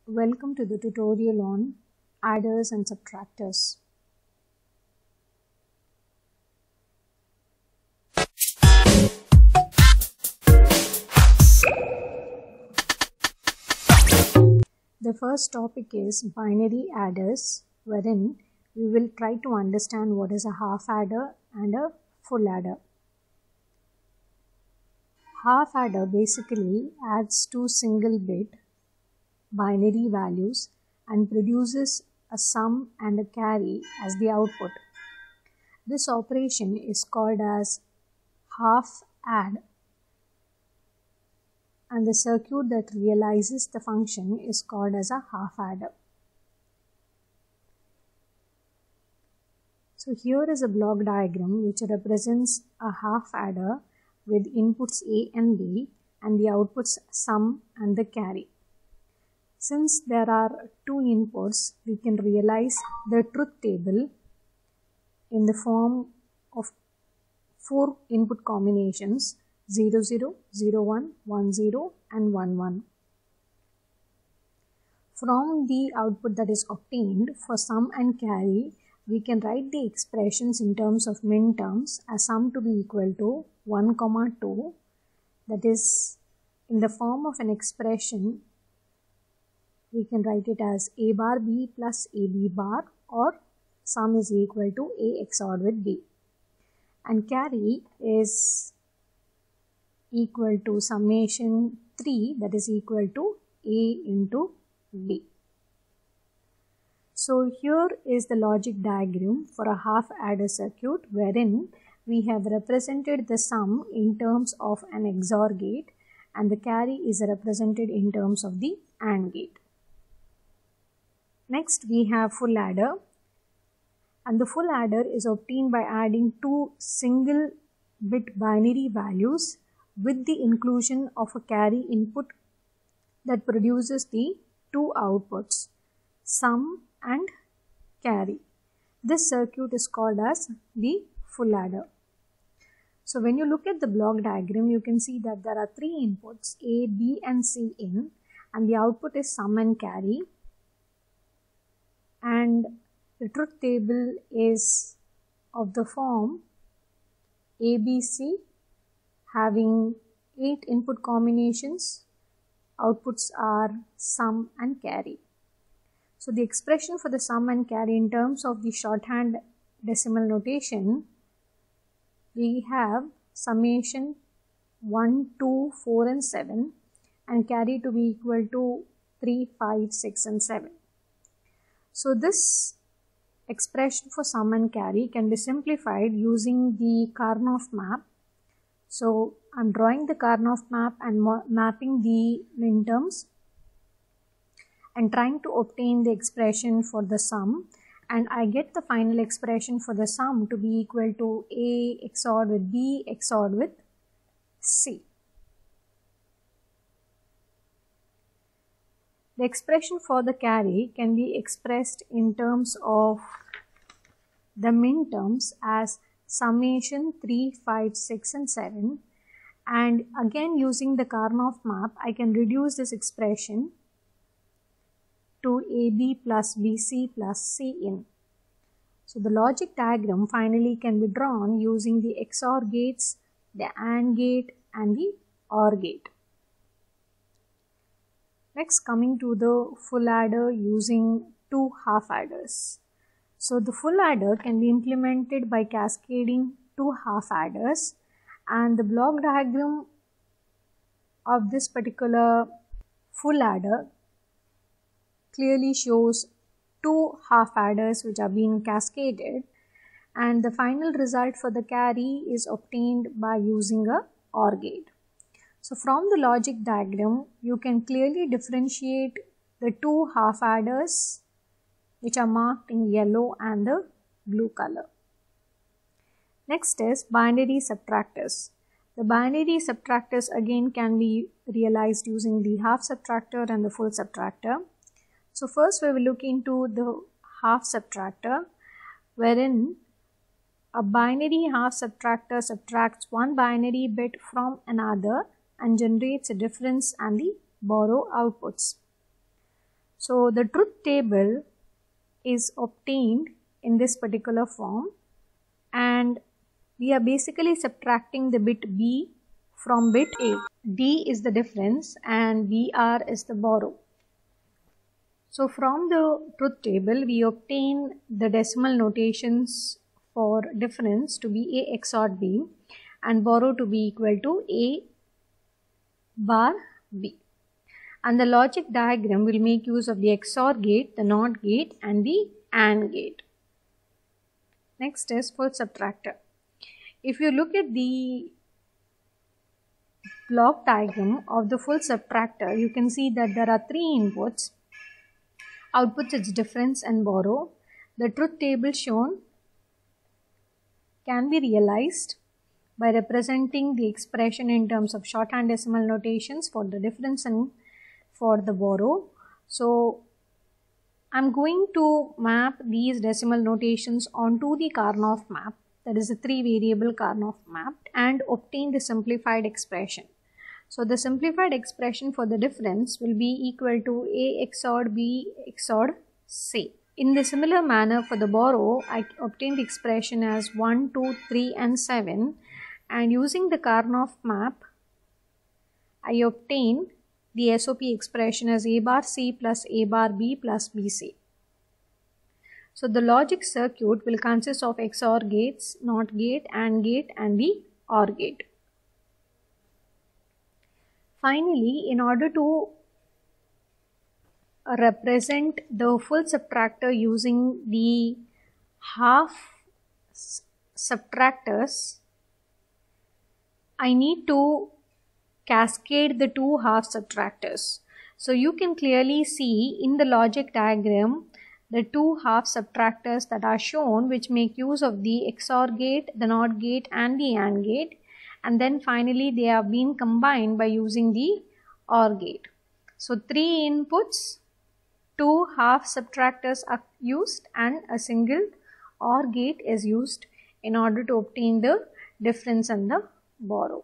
Welcome to the tutorial on adders and subtractors. The first topic is binary adders, wherein we will try to understand what is a half adder and a full adder. Half adder basically adds two single bit binary values and produces a sum and a carry as the output. This operation is called as half add, and the circuit that realizes the function is called as a half adder. So here is a block diagram which represents a half adder with inputs A and B and the outputs sum and the carry. Since there are two inputs, we can realize the truth table in the form of four input combinations 0, 0, 0, 1, 1, 0 and 1, 1. From the output that is obtained for sum and carry, we can write the expressions in terms of min terms as sum to be equal to 1, 2, that is in the form of an expression. We can write it as A bar B plus AB bar, or sum is equal to A XOR with B. And carry is equal to summation 3, that is equal to A into B. So here is the logic diagram for a half adder circuit, wherein we have represented the sum in terms of an XOR gate and the carry is represented in terms of the AND gate. Next we have full adder, and the full adder is obtained by adding two single bit binary values with the inclusion of a carry input that produces the two outputs, sum and carry. This circuit is called as the full adder. So when you look at the block diagram, you can see that there are three inputs A, B and C in, and the output is sum and carry. And the truth table is of the form ABC, having 8 input combinations. Outputs are sum and carry. So the expression for the sum and carry in terms of the shorthand decimal notation, we have summation 1, 2, 4 and 7 and carry to be equal to 3, 5, 6 and 7. So this expression for sum and carry can be simplified using the Karnaugh map. So I'm drawing the Karnaugh map and mapping the minterms and trying to obtain the expression for the sum, and I get the final expression for the sum to be equal to A XOR with B XOR with C. The expression for the carry can be expressed in terms of the minterms as summation 3, 5, 6 and 7, and again using the Karnaugh map I can reduce this expression to AB plus BC plus C in. So the logic diagram finally can be drawn using the XOR gates, the AND gate and the OR gate. Next, coming to the full adder using two half adders. So the full adder can be implemented by cascading two half adders, and the block diagram of this particular full adder clearly shows two half adders which are being cascaded, and the final result for the carry is obtained by using a OR gate. So from the logic diagram, you can clearly differentiate the two half adders which are marked in yellow and the blue color. Next is binary subtractors. The binary subtractors again can be realized using the half subtractor and the full subtractor. So first we will look into the half subtractor, wherein a binary half subtractor subtracts one binary bit from another and generates a difference and the borrow outputs. So the truth table is obtained in this particular form, and we are basically subtracting the bit B from bit A. D is the difference and BR is the borrow. So from the truth table, we obtain the decimal notations for difference to be A XOR B and borrow to be equal to A bar B. And the logic diagram will make use of the XOR gate, the NOT gate and the AND gate. Next is full subtractor. If you look at the block diagram of the full subtractor, you can see that there are three inputs. Outputs is difference and borrow. The truth table shown can be realized by representing the expression in terms of shorthand decimal notations for the difference and for the borrow. So I'm going to map these decimal notations onto the Karnaugh map, that is a 3-variable Karnaugh map, and obtain the simplified expression. So the simplified expression for the difference will be equal to A XOR B XOR C. In the similar manner for the borrow, I obtain the expression as 1, 2, 3 and 7, and using the Karnaugh map, I obtain the SOP expression as A bar C plus A bar B plus BC. So the logic circuit will consist of XOR gates, NOT gate, AND gate and the OR gate. Finally, in order to represent the full subtractor using the half subtractors, I need to cascade the two half subtractors. So you can clearly see in the logic diagram the two half subtractors that are shown, which make use of the XOR gate, the NOT gate and the AND gate, and then finally they are being combined by using the OR gate. So 3 inputs, 2 half subtractors are used and a single OR gate is used in order to obtain the difference and the borrow.